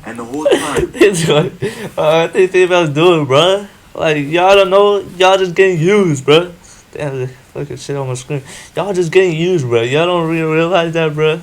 And the whole time, It's like, I think females do it, bro. Like, y'all don't know, y'all just getting used, bro. Damn, the fucking shit on my screen. Y'all just getting used, bro. Y'all don't really realize that, bro.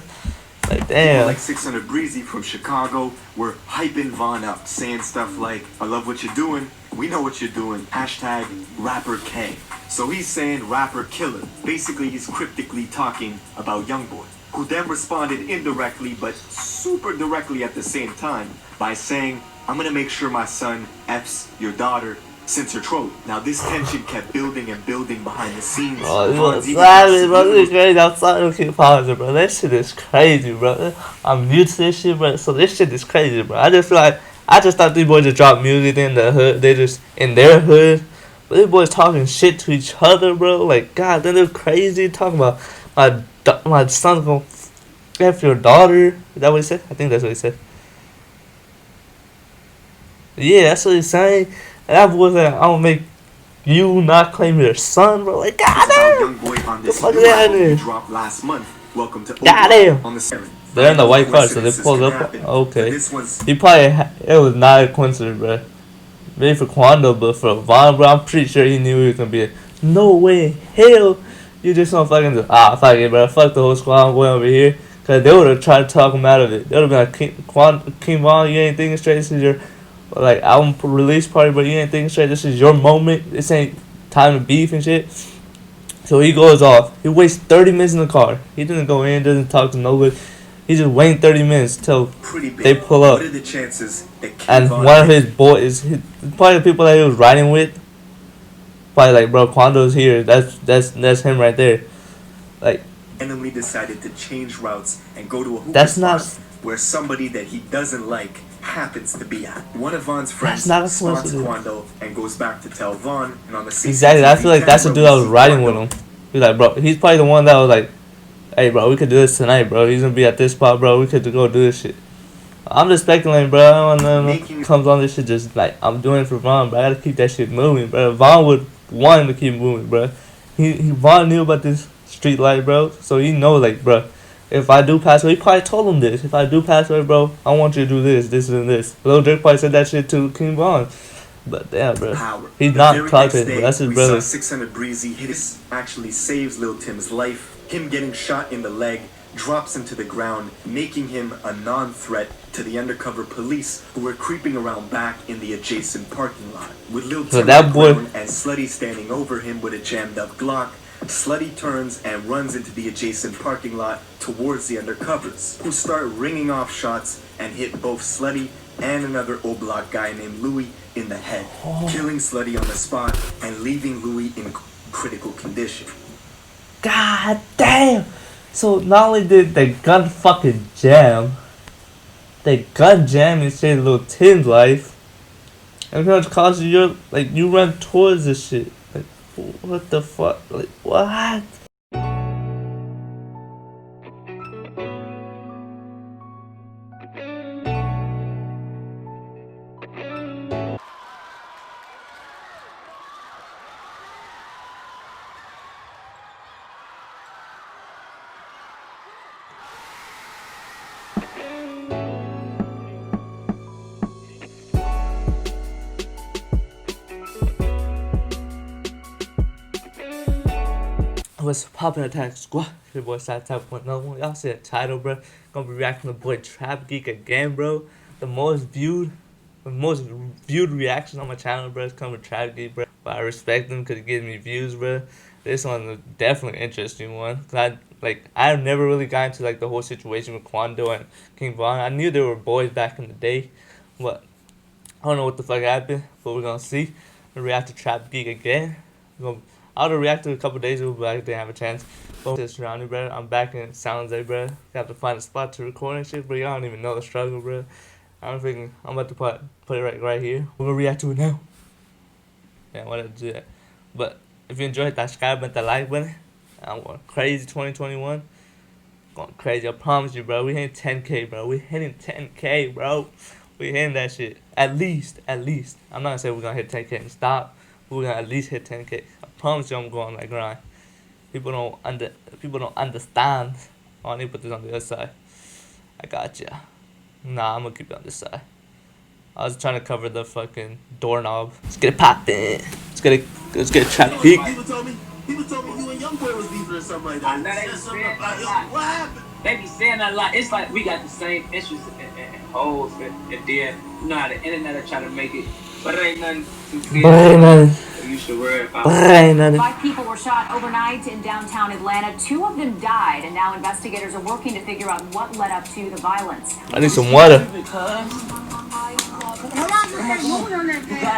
Like, people damn. like 600 Breezy from Chicago were hyping Von up, saying stuff like, I love what you're doing, we know what you're doing, hashtag rapper K. So he's saying rapper killer. Basically, he's cryptically talking about Youngboy, who then responded indirectly but super directly at the same time by saying, I'm gonna make sure my son F's your daughter since her trolling. Now this tension kept building and building behind the scenes. Bro, Von's this even is bro. This is crazy. I'm sorry to keep pausing, bro. That shit is crazy, bro. I'm new to this shit, bro. So this shit is crazy, bro. I just feel like I just thought these boys just drop music in the hood. They just in their hood, but these boys talking shit to each other, bro. Like God, then they're crazy talking about my son's gonna f your daughter. Is that what he said? I think that's what he said. Yeah, that's what he's saying. And that boy said, "I'm gonna make you not claim your son, bro." Like, goddamn! Youngboy on The this fuck new is that album he in? dropped last month. Welcome to Goddamn! on the 7th. They're in the white car, so they Coincidences pulled can up. happen, but Okay. this one's He probably, it was not a coincidence, bro. Maybe for Quando, but for Von, bro, I'm pretty sure he knew he was gonna be a, no way, hell. You just gonna fucking do, fuck it, bro. Fuck the whole squad, I'm going over here. Cause they would have tried to talk him out of it. They would have been like, King Von, you ain't thinking straight. This is your like album release party, but you ain't thinking straight. This is your moment. This ain't time to beef and shit. So he goes off. He wastes 30 minutes in the car. He doesn't go in, doesn't talk to nobody. He just waiting 30 minutes till pretty big. they pull up. What are the chances that King And Von one of his boys, probably the people that he was riding with, probably like, bro, Quando's here. That's him right there. Like, randomly decided to change routes and go to a hookah that's spot not. where somebody that he doesn't like happens to be at. One of Von's friends That's not a spots coincidence. Quando and goes back to tell Von, and on the CCTV Exactly. I feel like that's the camera, dude that we was see riding Quando with him. He's like, bro, he's probably the one that was like, hey, bro, we could do this tonight, bro. He's gonna be at this spot, bro. We could go do this shit. I'm just speculating, bro. I don't know. Comes on this shit just like I'm doing it for Vaughn, bro. I gotta keep that shit moving, bro. Vaughn would want him to keep moving, bro. Vaughn knew about this street light, bro. So he know, like, bro, if I do pass away, he probably told him this. If I do pass away, bro, I want you to do this, and this. Lil Durk probably said that shit to King Von. But damn, bro, power. he's The not very clocked next in, day, bro. That's his we brother. saw 600 Breezy hit his actually saves Lil Tim's life. Him getting shot in the leg drops him to the ground, making him a non-threat to the undercover police who were creeping around back in the adjacent parking lot. With Lil So Tim that on the boy- ground and Slutty standing over him with a jammed up Glock, Slutty turns and runs into the adjacent parking lot towards the undercovers, who start ringing off shots and hit both Slutty and another O-Block guy named Louis in the head, killing Slutty on the spot and leaving Louis in critical condition. God damn. So not only did the gun fucking jam, the gun jam and saved Lil Tim's life, and pretty much caused you, like, you run towards this shit. Like, what the fuck? Like, what? What's poppin' attack squad? Your boy SatAttack with another one. Y'all see the title, bro. Gonna be reacting to boy Trap Geek again, bro. The most viewed reaction on my channel, bro, is coming from Trap Geek, bro. But I respect them because it gives me views, bro. This one is definitely an interesting one. Cause I've never really got into like the whole situation with Quando and King Von. I knew they were boys back in the day, but I don't know what the fuck happened. But we're gonna see. React to Trap Geek again. I would have reacted a couple days ago, but I didn't have a chance. But just surrounded, bro. I'm back in Sounds Day, bro. Got to find a spot to record and shit, bro. Y'all don't even know the struggle, bro. I'm thinking I'm about to put it right here. We're gonna react to it now. Yeah, I wanted to do that. But if you enjoyed, that subscribe button, that like button. I'm going crazy 2021. Going crazy, I promise you, bro. We hitting 10K, bro. We hitting 10K, bro. We hitting that shit. At least. I'm not gonna say we're gonna hit 10K and stop. But we're gonna at least hit 10K. I promise you, I'm going on that grind. People don't understand. Oh, I need to put this on the other side. I got ya. Nah, I'm gonna keep it on this side. I was trying to cover the fucking doorknob. Let's get it poppin'. Let's get a trap peek. People told me you and Youngboy was beefing or something like that. I know they Said be something saying about a yo, lot. what happened? They be saying a lot. It's like we got the same issues and holes, and then you know how the internet are trying to make it, but it ain't nothing too serious. You should worry about. 5 people were shot overnight in downtown Atlanta. 2 of them died, and now investigators are working to figure out what led up to the violence. I need some water. You got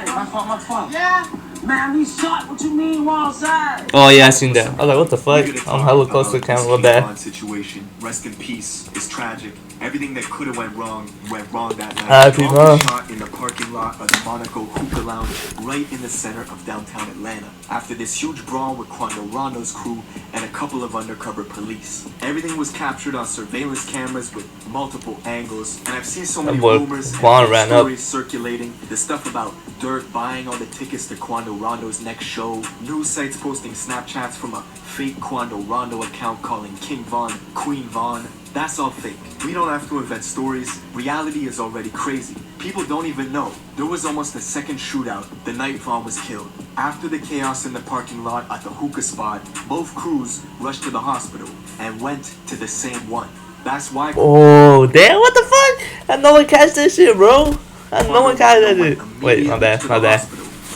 it. My phone. Yeah. Man, we shot. What you mean, we outside? Oh yeah, I seen that. I was like, what the fuck? I'm hella close to the camera. What bad? Situation. Rest in peace. It's tragic. Everything that could have went wrong that night. R.I.P. Mom. Shot in the parking lot of the Monaco Hookah Lounge, right in the center of downtown Atlanta. After this huge brawl with Quando Rondo's crew and a couple of undercover police. Everything was captured on surveillance cameras with multiple angles, and I've seen so many That boy rumors Quan and ran up. stories circulating. The stuff about Dirk buying all the tickets to Quando Rondo's next show. News sites posting Snapchats from a fake Quando Rondo account calling King Von Queen Von. That's all fake. We don't have to invent stories. Reality is already crazy. People don't even know. There was almost a second shootout the night Vaughn was killed. After the chaos in the parking lot at the hookah spot, both crews rushed to the hospital and went to the same one. That's why. Oh damn! What the fuck? I no one catch this shit, bro. I no one catch that shit. Wait, my bad.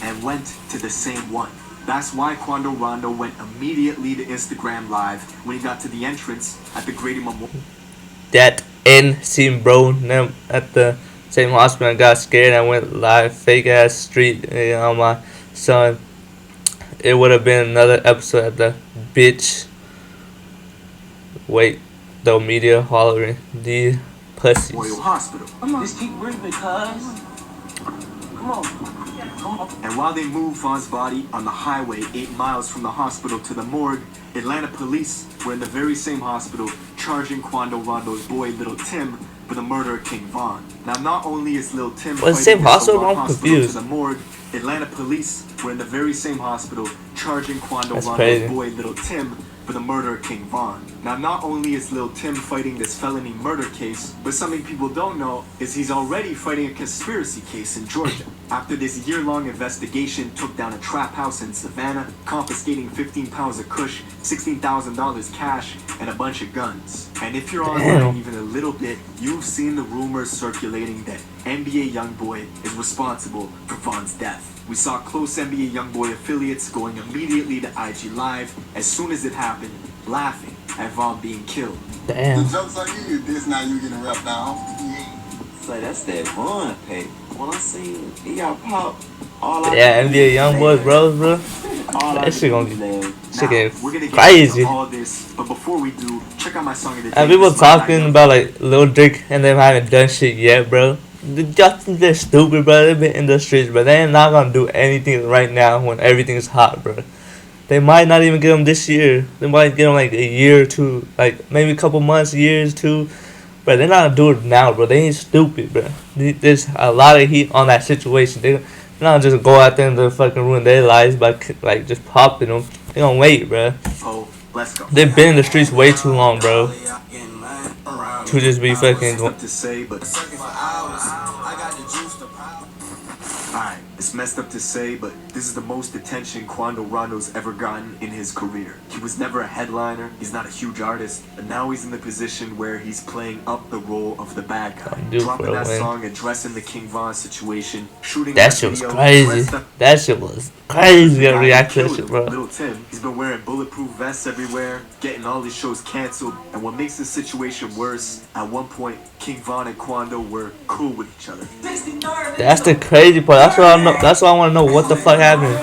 And went to the same one. That's why Quando Rondo went immediately to Instagram Live when he got to the entrance at the Grady Memorial. That end scene, bro. Them at the same hospital. I got scared. I went live. Fake ass street. You know, my son. It would have been another episode at the bitch. Wait, the media hollering the pussies. Royal Hospital. Just keep breathing, cuz. Come on. And while they moved Vaughn's body on the highway 8 miles from the hospital to the morgue, Atlanta police were in the very same hospital charging Quando Rondo's boy Little Tim for the murder of King Von. Now, not only is Little Tim Well, the same fighting this hospital? Oakland I'm hospital confused. to the morgue, Atlanta police were in the very same hospital charging Quando That's Rondo's crazy. boy Little Tim for the murder of King Von. Now, not only is Lil Tim fighting this felony murder case, but something people don't know is he's already fighting a conspiracy case in Georgia. After this year-long investigation took down a trap house in Savannah, confiscating 15 pounds of kush, $16,000 cash, and a bunch of guns. And if you're online even a little bit, you've seen the rumors circulating that NBA Youngboy is responsible for Von's death. We saw close NBA Youngboy affiliates going immediately to IG Live as soon as it happened, laughing at Von being killed. Damn. The joke's on you. This now you getting rep down. Say that's that Von pay. When I seen he got popped, all I Yeah, NBA Youngboy bros, bro. That shit gonna be shit get crazy. All this, but before we do, check out my song of the day. And people This is my talking backup. about like Lil Dick and them haven't done shit yet, bro. They're stupid, bro. They've been in the streets, but they're not gonna do anything right now when everything is hot, bro. They might not even get them this year. They might get them like a year or two, like maybe a couple months, years, too. But they're not gonna do it now, bro. They ain't stupid, bro. There's a lot of heat on that situation. They're not just go out there and just fucking ruin their lives by like just popping them. They gonna wait, bro. Oh, let's go. They've been in the streets way too long, bro. To just be fucking. Stuff to say, but alright, it's messed up to say, but this is the most attention Quando Rondo's ever gotten in his career. He was never a headliner, he's not a huge artist, but now he's in the position where he's playing up the role of the bad guy. Dude, Dropping bro, that man. song, addressing the King Von situation, shooting That shit was video, crazy. dressed up- That shit was crazy. I react to that Killed shit, him. bro. Little Tim, he's been wearing bulletproof vests everywhere, getting all his shows canceled, and what makes the situation worse, at one point, King Von and Quando were cool with each other. That's the crazy part. That's what I know. That's why I want to know what the fuck happened.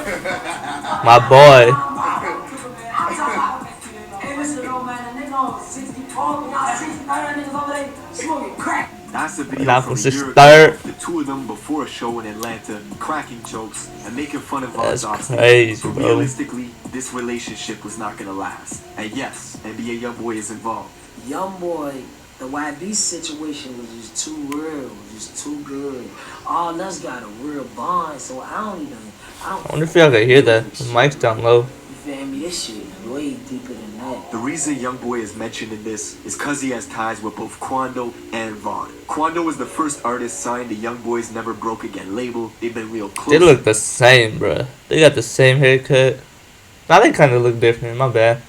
My boy. That's the video Now from for a year ago. start. The two of them before a show in Atlanta, cracking jokes and making fun of Von's That's offspring. crazy, So bro. realistically, this relationship was not gonna last. And yes, NBA Youngboy is involved. Youngboy, the YB situation was just too real, just too good. All us got a real bond, so I I wonder if y'all can hear that. The mic's down low. You feel me? This shit way deeper than that. The reason Youngboy is mentioned in this is because he has ties with both Quando and Vaughn. Quando was the first artist signed to Youngboy's Never Broke Again label. They've been real close. They look the same, bruh. They got the same haircut. Now they kind of look different. My bad.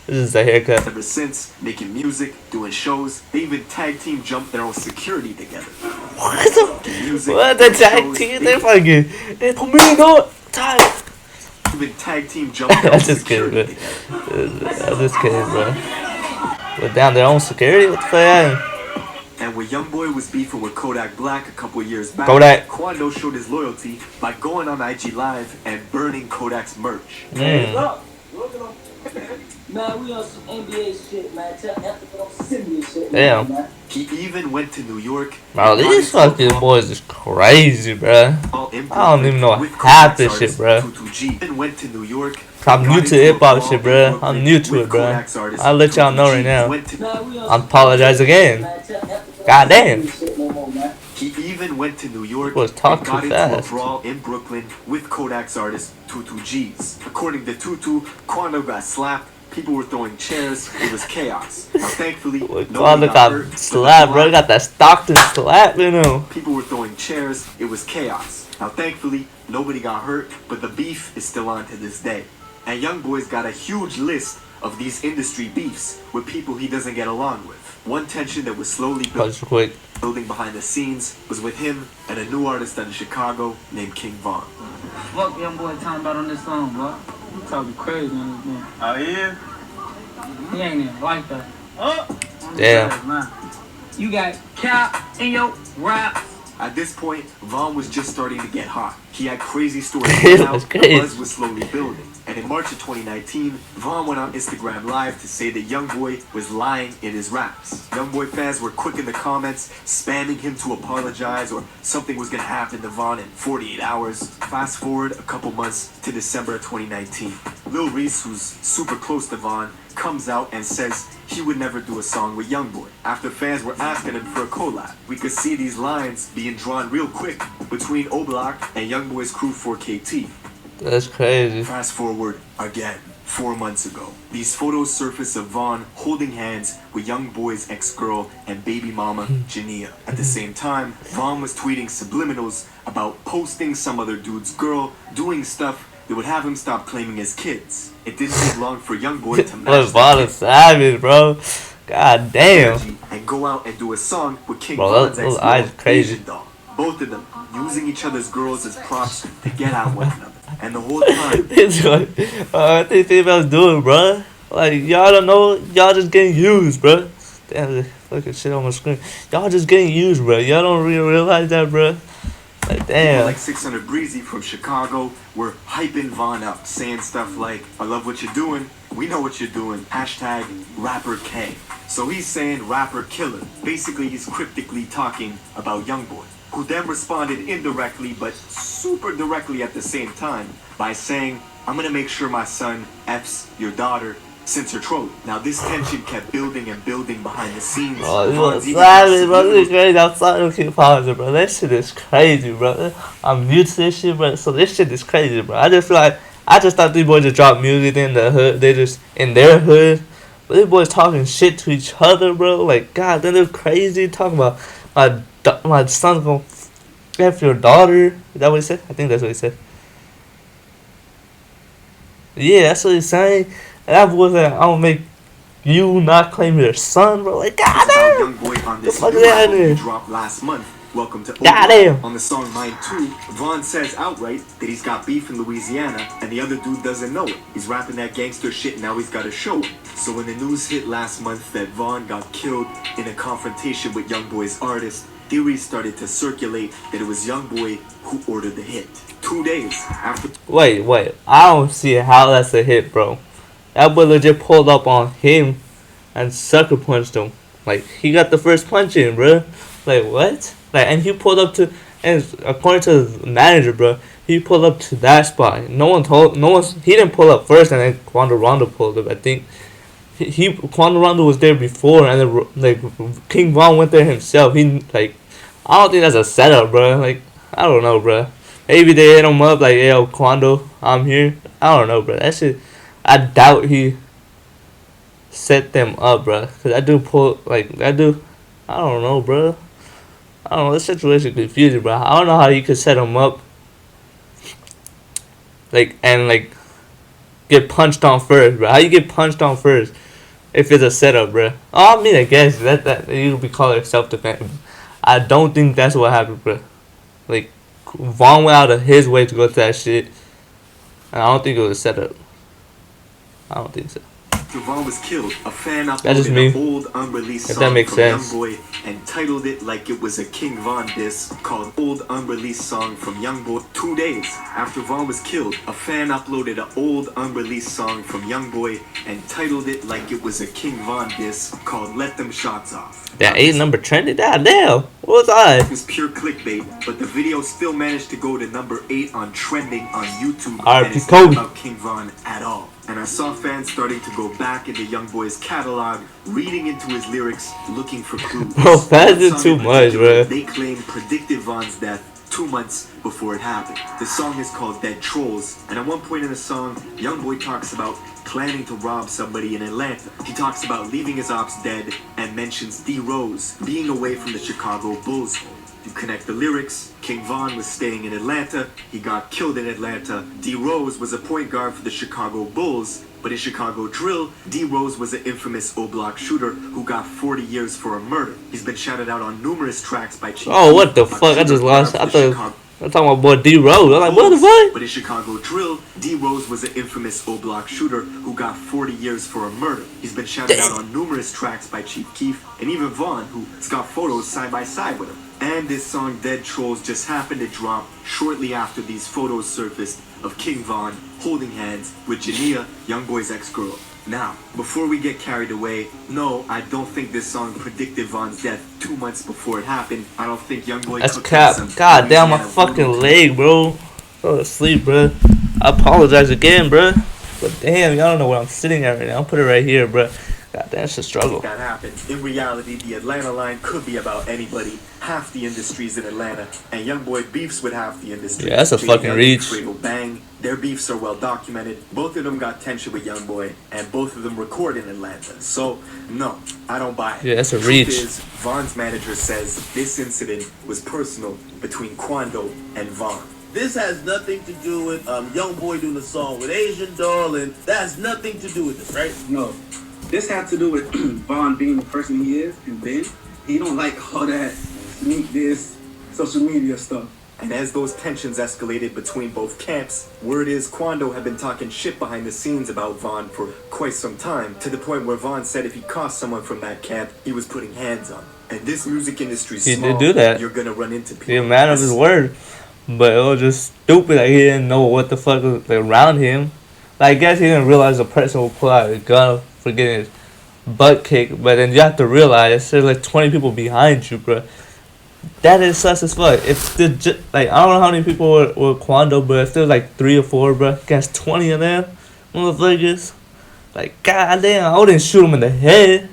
This is the haircut. Ever since, making music, doing shows, they even tag team jumped their own security together. What the? Music, What the tag shows, team? They fucking. They put me on tag. Even tag team jumped their own I'm just kidding, security bro. together. I'm just kidding, bro. Put down their own security? What the fuck? And when Youngboy was beefing with Kodak Black a couple years back, Kodak. Quando showed his loyalty by going on IG Live and burning Kodak's merch. Man, we on some NBA shit, man. Tell Anthony don't send me shit. Damn. Man. He even went to New York. Bro, these fucking boys is crazy, bro. I don't even know half this shit, bro. Even went to New York. I'm new to hip hop shit, bro. I'm new to it, bro. I'll let y'all know right now. I apologize again. God damn. He even went to New York Was and talk got too into fast. a brawl in Brooklyn with Kodak's artist Tutu G's. According to Tutu, Quando got slapped. People were throwing chairs. It was chaos. Now, thankfully, nobody Quando got hurt, got but slapped, the bro. Got that Stockton slap, you know. people were throwing chairs. It was chaos. Now, thankfully, nobody got hurt, but the beef is still on to this day. And Youngboy's got a huge list of these industry beefs with people he doesn't get along with. One tension that was slowly Just quick. building behind the scenes was with him and a new artist out of Chicago named King Von. Fuck Youngboy talking about on this song, bro. You talking crazy on this man. Oh, yeah? He ain't even like that. Damn. Man. You got cap in your rap. At this point, Von was just starting to get hot. He had crazy stories It coming was out, crazy. the buzz was slowly building. And in March of 2019, Von went on Instagram Live to say that Youngboy was lying in his raps. Youngboy fans were quick in the comments, spamming him to apologize or something was gonna happen to Von in 48 hours. Fast forward a couple months to December of 2019. Lil Reese, who's super close to Von, comes out and says he would never do a song with Youngboy. After fans were asking him for a collab, we could see these lines being drawn real quick between Oblak and Youngboy's crew 4KT. That's crazy. Fast forward again, 4 months ago. These photos surface of Von holding hands with Youngboy's ex-girl and baby mama, Jania. At the same time, Von was tweeting subliminals about posting some other dude's girl, doing stuff that would have him stop claiming his kids. It didn't take long for Youngboy to match Look, Von is savage, bro. God damn. energy and go out and do a song with King Bro, Von's those eyes ex-girl, crazy. Asian Doll. Both of them using each other's girls as props to get at one another. And the whole time, It's like, what they think about doing, bro? Like, y'all don't know, y'all just getting used, bro. Damn, the fucking shit on my screen. Y'all just getting used, bro. Y'all don't really realize that, bro. Like, people damn. like 600 Breezy from Chicago were hyping Von up, saying stuff like, I love what you're doing, we know what you're doing, hashtag rapper K. So he's saying rapper killer. Basically, he's cryptically talking about Youngboy, who then responded indirectly but super directly at the same time by saying, I'm gonna make sure my son F's your daughter since her trolling. Now this tension kept building and building behind the scenes. Bro, this Von's was even savage, bro. got This is crazy. I'm sorry to keep pausing, bro. That shit is crazy, bro. I'm new to this shit, bro. So this shit is crazy, bro. I just feel like, I just thought these boys just dropped music in the hood. They just, in their hood. But these boys talking shit to each other, bro. Like, God, they're crazy. Talking about my son's gonna F your daughter. Is that what he said? I think that's what he said. Yeah, that's what he's saying. And that boy said, I'll make you not claim your son, bro. Like, goddamn. Youngboy on this Fuck new that album he nigga. dropped last month. Welcome to Goddamn. Oakland. On the song Mine 2, Von says outright that he's got beef in Louisiana and the other dude doesn't know it. He's rapping that gangster shit and now he's got to show it. So when the news hit last month that Von got killed in a confrontation with Youngboy's artist, theories started to circulate that it was Youngboy who ordered the hit. 2 days after Wait. I don't see how that's a hit, bro. That boy legit pulled up on him and sucker punched him. Like, he got the first punch in, bro. Like, what? Like, and he pulled up to, and according to the manager, bro, he pulled up to that spot. He didn't pull up first, and then Quando Rondo pulled up. I think Quando Rondo was there before, and then like King Von went there himself. I don't think that's a setup, bro. Like, I don't know, bro. Maybe they hit him up like, yo, Quando, I'm here. I don't know, bro. That shit, I doubt he set them up, bro. Cause I do pull like I do. I don't know, bro. I don't know. This situation confusing, bro. I don't know how you could set them up, like and like get punched on first, bro. How you get punched on first if it's a setup, bro? Oh, I mean, I guess that you could call it self defense. I don't think that's what happened, bro. Like Vaughn went out of his way to go to that shit, and I don't think it was a setup. I don't think so. After Vaughn was killed, a fan That just uploaded me. an old unreleased If song that makes from sense. Youngboy and titled it like it was a King Von diss called Old Unreleased Song from Youngboy. 2 days after Vaughn was killed, a fan uploaded an old unreleased song from Youngboy and titled it like it was a King Von diss called Let Them Shots Off. That 8 number trended. Damn, what was I? It was pure clickbait, but the video still managed to go to number 8 on trending on YouTube, R.I.P. and it's Kobe. not about King Von at all. And I saw fans starting to go back into Youngboy's catalog, reading into his lyrics, looking for clues. Bro, fans did One song too in much, particular, bro. They claim predicted Von's death 2 months before it happened. The song is called Dead Trolls, and at one point in the song, Youngboy talks about planning to rob somebody in Atlanta. He talks about leaving his ops dead and mentions D Rose being away from the Chicago Bulls. You connect the lyrics, King Von was staying in Atlanta, he got killed in Atlanta. D Rose was a point guard for the Chicago Bulls, but in Chicago Drill, D Rose was an infamous O-Block shooter who got 40 years for a murder. He's been shouted out on numerous tracks by Chief Oh, what the Keef, a fuck? I just shooter lost. for I the thought Chicago I'm talking about boy D Rose. I'm like, what the fuck? But in Chicago Drill, D Rose was an infamous O-Block shooter who got 40 years for a murder. He's been shouted out on numerous tracks by Chief Keef and even Vaughn, who's got photos side by side with him. And this song Dead Trolls just happened to drop shortly after these photos surfaced of King Von holding hands with Jania, Youngboy's ex-girl. Now, before we get carried away, no, I don't think this song predicted Von's death 2 months before it happened. I don't think Youngboy That's cooked cap. up some God damn, my Louisiana fucking voodoo. leg, bro. Go to sleep, bro. I apologize again, bro. But damn, y'all don't know where I'm sitting at right now. I'll put it right here, bro. God damn, it's a struggle. That happened. In reality, the Atlanta line could be about anybody. Half the industry's in Atlanta, and Youngboy beefs with half the industry. Yeah, that's a Jay fucking Young, reach. Fredo Bang. Their beefs are well documented. Both of them got tension with Youngboy, and both of them record in Atlanta. So, no, I don't buy it. Yeah, that's a Truth reach. is, Von's manager says this incident was personal between Quando and Von. This has nothing to do with Youngboy doing a song with Asian Doll, and that has nothing to do with this, right? No, this had to do with Vaughn being the person he is, and then he don't like all that sneak this social media stuff. And as those tensions escalated between both camps, word is Quando had been talking shit behind the scenes about Von for quite some time, to the point where Von said if he caught someone from that camp, he was putting hands on him. And this music industry's He small, did do that. you're gonna run into people. He's a man of his word. But it was just stupid. Like, he didn't know what the fuck was like, around him. Like, I guess he didn't realize the person would pull out a gun for getting his butt kicked. But then you have to realize there's like 20 people behind you, bro. That is sus as fuck. If the like, I don't know how many people were Quando, but if there was like 3 or 4, bro, against 20 of them motherfuckers, like, goddamn, I wouldn't shoot him in the head.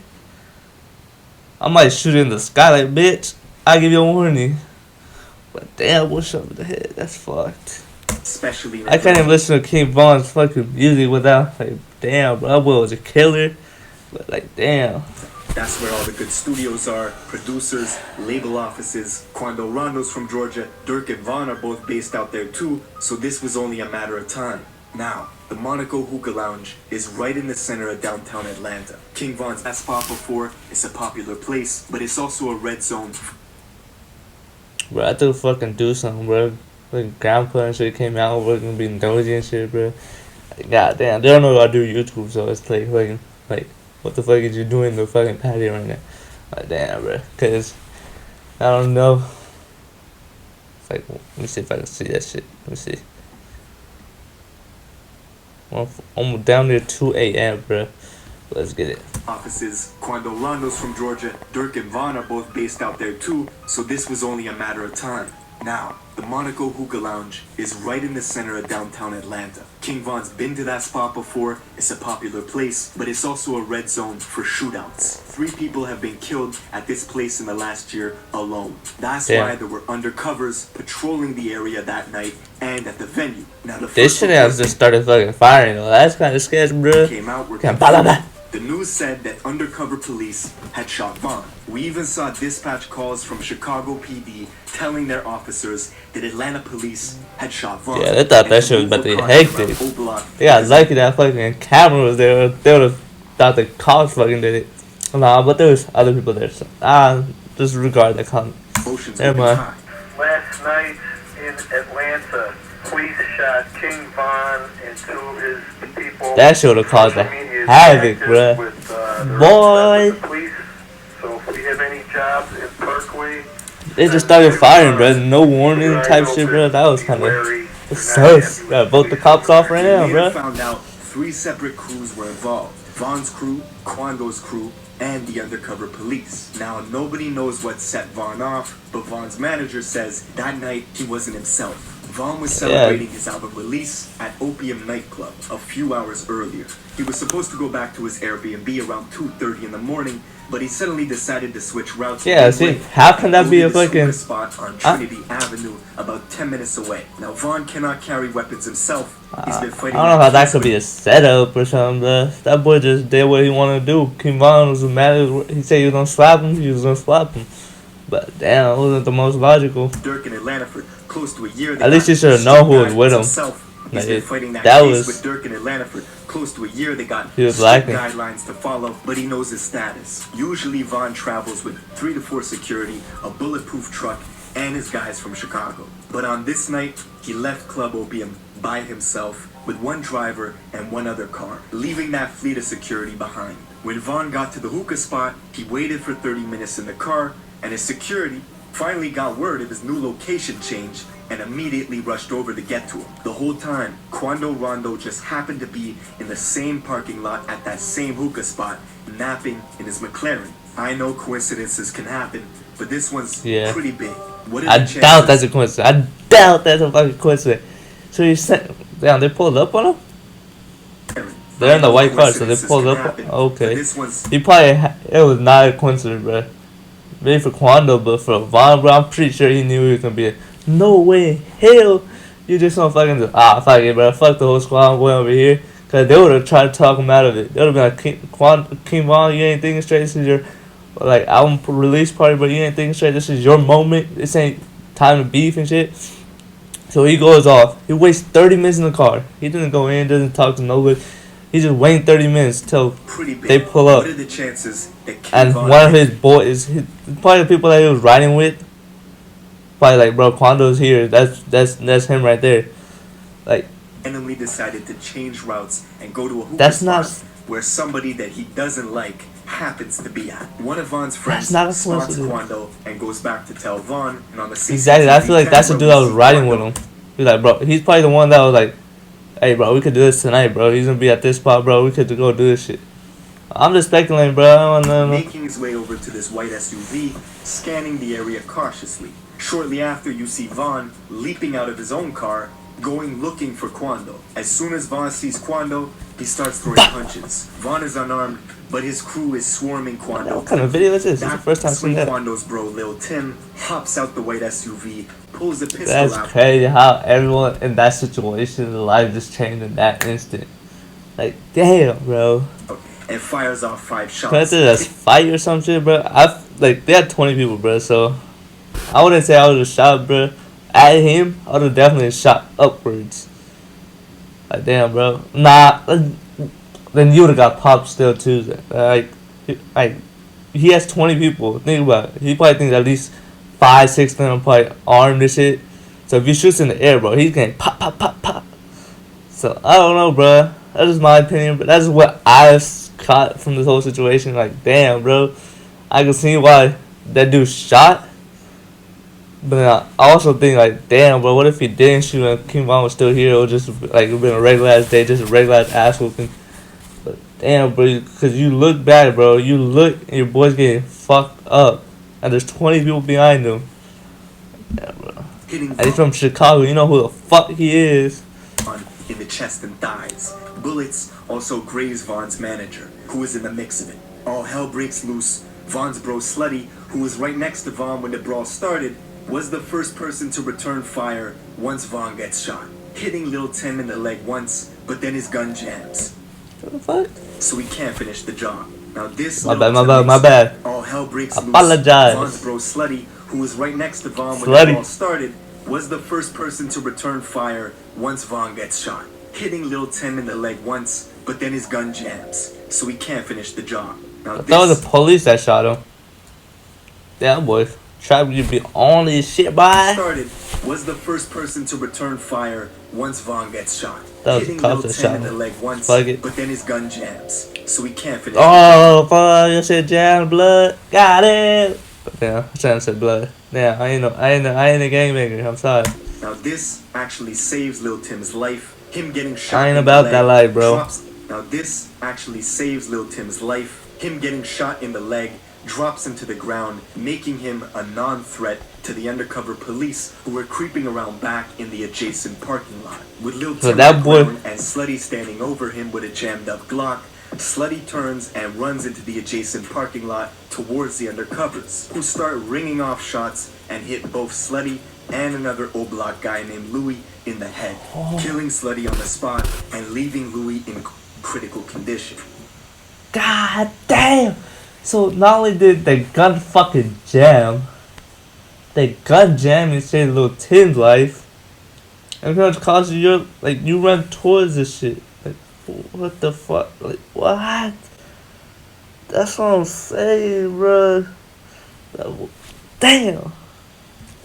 I might shoot it in the sky, like, bitch, I'll give you a warning. But damn, we'll shot him in the head. That's fucked. Especially in I can't even listen to King Von's fucking music without, like, damn, bro, that boy was a killer. But, like, damn. That's where all the good studios are, producers, label offices. Quando Rondo's from Georgia, Dirk and Von are both based out there too, so this was only a matter of time. Now, the Monaco Hookah Lounge is right in the center of downtown Atlanta. King Von's that spot before, it's a popular place, but it's also a red zone. Bro, I have to fucking do something, bro. Like, grandpa and shit came out, we're gonna be nosy and shit, bro. Like, goddamn, they don't know I do YouTube, so it's like, fucking, like, what the fuck is you doing in the fucking patio right now? Like, damn, bro. Cause, I don't know. It's like, let me see if I can see that shit. Let me see. I'm down there 2 a.m., bro. Let's get it. Offices. Quando Rondo's from Georgia, Dirk and Von are both based out there too, so this was only a matter of time. Now, the Monaco Hookah Lounge is right in the center of downtown Atlanta. King Von's been to that spot before, it's a popular place, but it's also a red zone for shootouts. 3 people have been killed at this place in the last year alone. That's why there were undercovers patrolling the area that night and at the venue. Now, the This shit has just started fucking firing, though. That's kind of sketchy, bro. came out were Blah, blah, blah. The news said that undercover police had shot Vaughn. We even saw dispatch calls from Chicago PD telling their officers that Atlanta police had shot Vaughn. Yeah, they thought that shit was about to be hectic. They got lucky that fucking camera was there. They would have thought the cops fucking did it. Nah, but there was other people there, so disregard that comment. Never mind. Last night in Atlanta, police shot King Von and 2 of his people. That should have caused a havoc, bruh. Boy! So if we have any jobs in Parkway, they just started firing, bruh. No warning type shit, bruh. That was kind of sus. Gotta vote the cops off right now, bruh. Found out 3 separate crews were involved. Vaughn's crew, Quando's crew, and the undercover police. Now, nobody knows what set Vaughn off, but Vaughn's manager says that night he wasn't himself. Vaughn was celebrating his album release at Opium nightclub a few hours earlier. He was supposed to go back to his Airbnb around 2:30 in the morning, but he suddenly decided to switch routes. Yeah, see, how can that be a fucking spot on Trinity Avenue, about 10 minutes away? Now, Vaughn cannot carry weapons himself. He's been fighting. I don't know how that could be a setup or something, bruh. That boy just did what he wanted to do. King Von was mad. He said he was gonna slap him. He was gonna slap him. But damn, it wasn't the most logical. Dirk in Atlanta for close to a year. At least you should have known who was with him. He's been fighting that that case was with Dirk in Atlanta for close to a year. They got he was strict lacking guidelines to follow, but he knows his status. Usually, Vaughn travels with 3 to 4 security, a bulletproof truck, and his guys from Chicago. But on this night, he left Club Opium by himself with 1 driver and 1 other car, leaving that fleet of security behind. When Vaughn got to the hookah spot, he waited for 30 minutes in the car, and his security finally got word of his new location change and immediately rushed over to get to him. The whole time, Quando Rondo just happened to be in the same parking lot at that same hookah spot, napping in his McLaren. I know coincidences can happen, but this one's pretty big. What are I the chances? doubt that's a coincidence. I doubt that's a fucking coincidence. So you said, damn, they pulled up on him? They're in the white car, so they pulled up. Okay. He probably, it was not a coincidence, bro. Maybe for Quando, but for Vaughn, bro, I'm pretty sure he knew he was gonna be no way, hell, you just gonna fucking do, fuck it, bro, fuck the whole squad, I'm going over here. Cause they would have tried to talk him out of it. They would have been like, King Von, you ain't thinking straight, this is your, like, album release party, but you ain't thinking straight, this is your moment, this ain't time to beef and shit. So he goes off, he wastes 30 minutes in the car, he didn't go in, doesn't talk to nobody. He just waiting 30 minutes till they pull up. What are the chances that and one of his boys, probably the people that he was riding with, probably like, bro, Quando's here. That's him right there. Like, randomly decided to change routes and go to a hookah spot where somebody that he doesn't like happens to be at. One of Vaughn's friends spots Quando and goes back to tell Vaughn, and on the CCTV exactly, I feel like that's the dude that was riding with him. He's like, bro, he's probably the one that was like, hey, bro, we could do this tonight, bro. He's gonna be at this spot, bro. We could go do this shit. I'm just speculating, bro. I don't know. Making his way over to this white SUV, scanning the area cautiously. Shortly after, you see Vaughn leaping out of his own car, going looking for Quando. As soon as Vaughn sees Quando, he starts throwing punches. Vaughn is unarmed, but his crew is swarming Quando. What kind of video is this? It's the first time I've seen that. Quando's bro, Lil Tim, hops out the white SUV, pulls a pistol That's out. crazy how everyone in that situation, their life just changed in that instant. Like, damn, bro. And fires off 5 shots. Could I do this fight or some shit, bro? Like, they had 20 people, bro, so I wouldn't say I would have shot, bro. At him, I would have definitely shot upwards. Like, damn, bro. Nah, then you would have got popped still, too. Like, he has 20 people. Think about it. He probably thinks at least 5, 6 of them probably armed and shit. So if he shoots in the air, bro, he's getting pop, pop, pop, pop. So, I don't know, bro. That's just my opinion, but that's what I caught from this whole situation. Like, damn, bro. I can see why that dude shot. But I also think, like, damn, bro, what if he didn't shoot and King Von was still here? It would just, like, it would been a regular ass day, just a regular ass ass whooping. But damn, bro, because you look back, bro. You look and your boy's getting fucked up. And there's 20 people behind him. Yeah, bro. And he's from Chicago. You know who the fuck he is. In the chest and thighs. Bullets also graze Vaughn's manager, who is in the mix of it. All hell breaks loose. Vaughn's bro Slutty, who was right next to Vaughn when the brawl started, was the first person to return fire once Vaughn gets shot, hitting Lil Tim in the leg once, but then his gun jams. What the fuck? So he can't finish the job. Now this My bad. all hell breaks loose. Apologize. Von's bro Slutty, who was right next to Von when Slutty. it all started, was the first person to return fire once Von gets shot, hitting Lil Tim in the leg once, but then his gun jams, so he can't finish the job. Now That was the police that shot him. Damn, boy. Trap, you be on this shit, boy. Started was the first person to return fire once Von gets shot, That was hitting the cops Lil that Tim shot in the him. leg once, Fuck it. but then his gun jams, so he can't finish. Oh, fuck, you said jam blood. Got it. But damn, I'm trying to say blood. Damn, I ain't a gangbanger. I'm sorry. Now this actually saves Lil Tim's life. Him getting shot. I ain't in the about leg that life, bro. Now this actually saves Lil Tim's life. Him getting shot in the leg drops him to the ground, making him a non-threat to the undercover police who were creeping around back in the adjacent parking lot. With Lil So Tim that on the boy- ground and Slutty standing over him with a jammed up Glock, Slutty turns and runs into the adjacent parking lot towards the undercovers, who start ringing off shots and hit both Slutty and another O-Block guy named Louis in the head, killing Slutty on the spot and leaving Louis in critical condition. God damn. So not only did the gun fucking jam, the gun jam and saved Lil Tim's life, and pretty much caused you, like, you run towards this shit. Like, what the fuck? Like, what? That's what I'm saying, bro. Damn.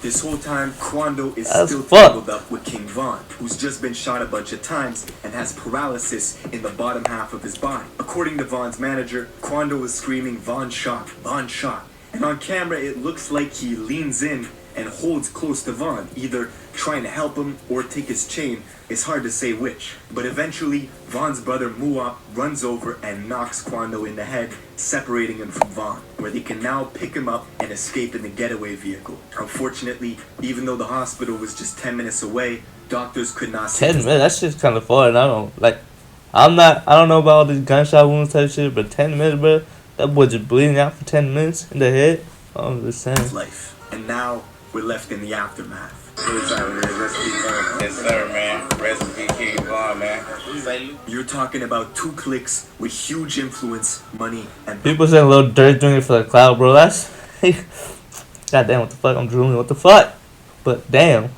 This whole time, Quando is That's still fucked. tangled up with King Von, who's just been shot a bunch of times and has paralysis in the bottom half of his body. According to Von's manager, Quando was screaming, "Von shot, Von shot." And on camera, it looks like he leans in and holds close to Von, either trying to help him or take his chain. It's hard to say which. But eventually, Von's brother Muap runs over and knocks Quando in the head, separating him from Von, where they can now pick him up and escape in the getaway vehicle. Unfortunately, even though the hospital was just 10 minutes away, doctors could not see 10 minutes, that shit's kind of far, and I don't know about all these gunshot wounds type shit, but 10 minutes, bro, that boy just bleeding out for 10 minutes in the head. I'm just saying. his life. And now, we're left in the aftermath. Yes, sir, man. Rest in peace, King Von, man. You're talking about two cliques with huge influence, money, and People saying Lil Durk doing it for the cloud, bro. That's goddamn. What the fuck? I'm drooling. What the fuck? But damn.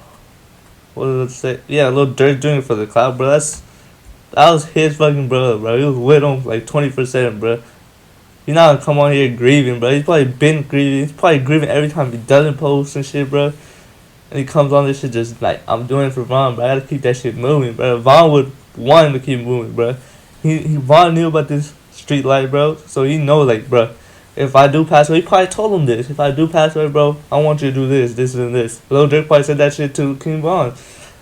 What did it say? Yeah, Lil Durk doing it for the cloud, bro. That was his fucking brother, bro. He was with him like 20%, bro. He's not gonna come on here grieving, bro. He's probably been grieving. He's probably grieving every time he doesn't post and shit, bro. And he comes on this shit just like, I'm doing it for Von, bro. I gotta keep that shit moving, bro. Von would want him to keep moving, bro. Von knew about this street life, bro. So he know, like, bro, if I do pass away, he probably told him this. If I do pass away, bro, I want you to do this, and this. Lil Durk probably said that shit to King Von.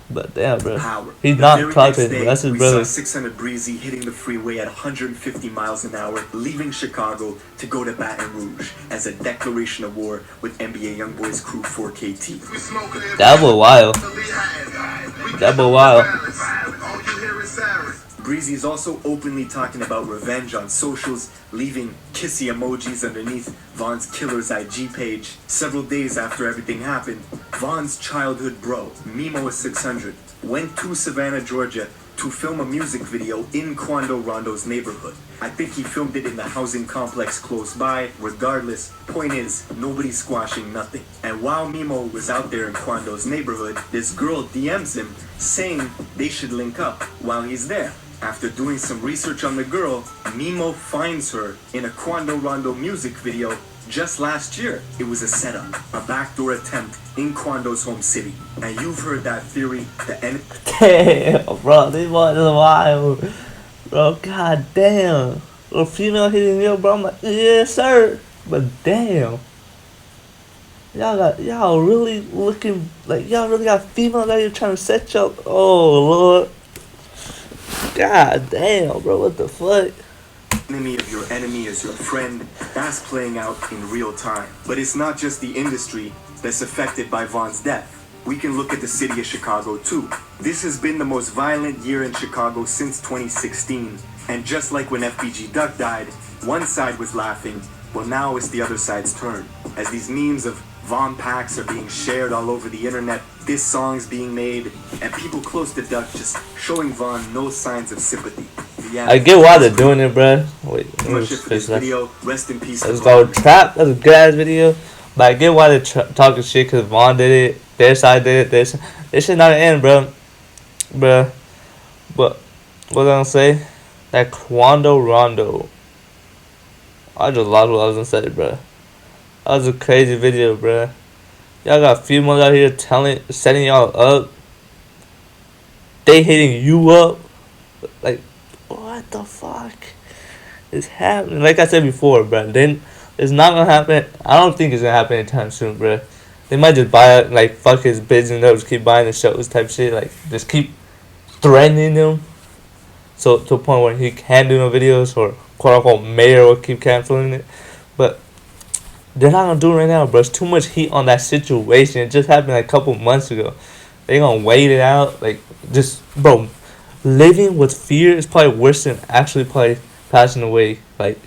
But damn, bro. power. He's The not very clout next bro. day, That's his we brother. saw 600 Breezy hitting the freeway at 150 miles an hour, leaving Chicago to go to Baton Rouge as a declaration of war with NBA YoungBoy's crew 4KT. That was wild. That was wild. Breezy is also openly talking about revenge on socials, leaving kissy emojis underneath Von's killer's IG page. Several days after everything happened, Von's childhood bro, Mimo600, went to Savannah, Georgia to film a music video in Quando Rondo's neighborhood. I think he filmed it in the housing complex close by. Regardless, point is, nobody's squashing nothing. And while Mimo was out there in Quando's neighborhood, this girl DMs him saying they should link up while he's there. After doing some research on the girl, Mimo finds her in a Quando Rondo music video just last year. It was a setup, a backdoor attempt in Quando's home city. And you've heard that theory, Damn, bro, this boy is wild. Bro, god damn. A female hitting you, bro, I'm like, yes, sir. But damn. Y'all really looking, like, y'all really got females out here trying to set you up. Oh, Lord. God damn, bro, what the fuck? enemy of your enemy is your friend. That's playing out in real time. But it's not just the industry that's affected by Von's death. We can look at the city of Chicago too. This has been the most violent year in Chicago since 2016. And just like when FBG Duck died, one side was laughing, well now it's the other side's turn. As these memes of Von packs are being shared all over the internet, this song's being made, and people close to Duck just showing Von no signs of sympathy. The Yeah. I get why they're doing it, bro. Wait, let me Much just for fix this that. video. Rest in peace. Let's to go Vaughn. trap. That's a good ass video. But I get why they're talking shit because Vaughn did it. Their side did it. This shit not an end, bro. Bruh. But what was I gonna say? That Quando Rondo. I just lost what I was gonna say, bro. That was a crazy video, bro. Y'all got females out here setting y'all up. They hitting you up. Like, what the fuck is happening? Like I said before, bro. Then it's not gonna happen. I don't think it's gonna happen anytime soon, bro. They might just buy it, like, fuck his business up, just keep buying the shows type shit. Like, just keep threatening him. So, to a point where he can't do no videos, or quote unquote mayor will keep canceling it. But they're not gonna do it right now, bro. It's too much heat on that situation. It just happened like a couple months ago. They gonna wait it out. Like, just, bro, living with fear is probably worse than actually probably passing away. Like,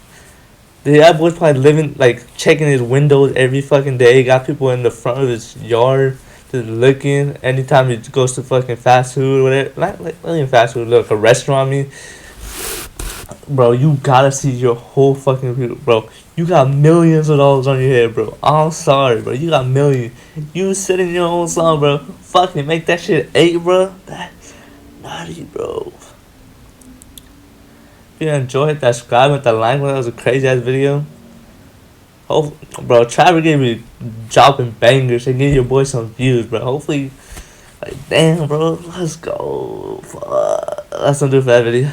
that boy's probably living, like, checking his windows every fucking day. Got people in the front of his yard just looking. Anytime he goes to fucking fast food or whatever. Not even fast food, like a restaurant, I mean. Bro, you gotta see your whole fucking view, bro. You got millions of dollars on your head, bro. I'm sorry, bro. You got millions. You sit in your own song, bro. Fucking make that shit 8, bro. That's nutty, bro. If you enjoyed that, subscribe with that like. That was a crazy ass video. Oh, bro, Trevor gave me dropping bangers and give your boy some views, bro. Hopefully, like, damn, bro. Let's go. Fuck. That's gonna do for that video.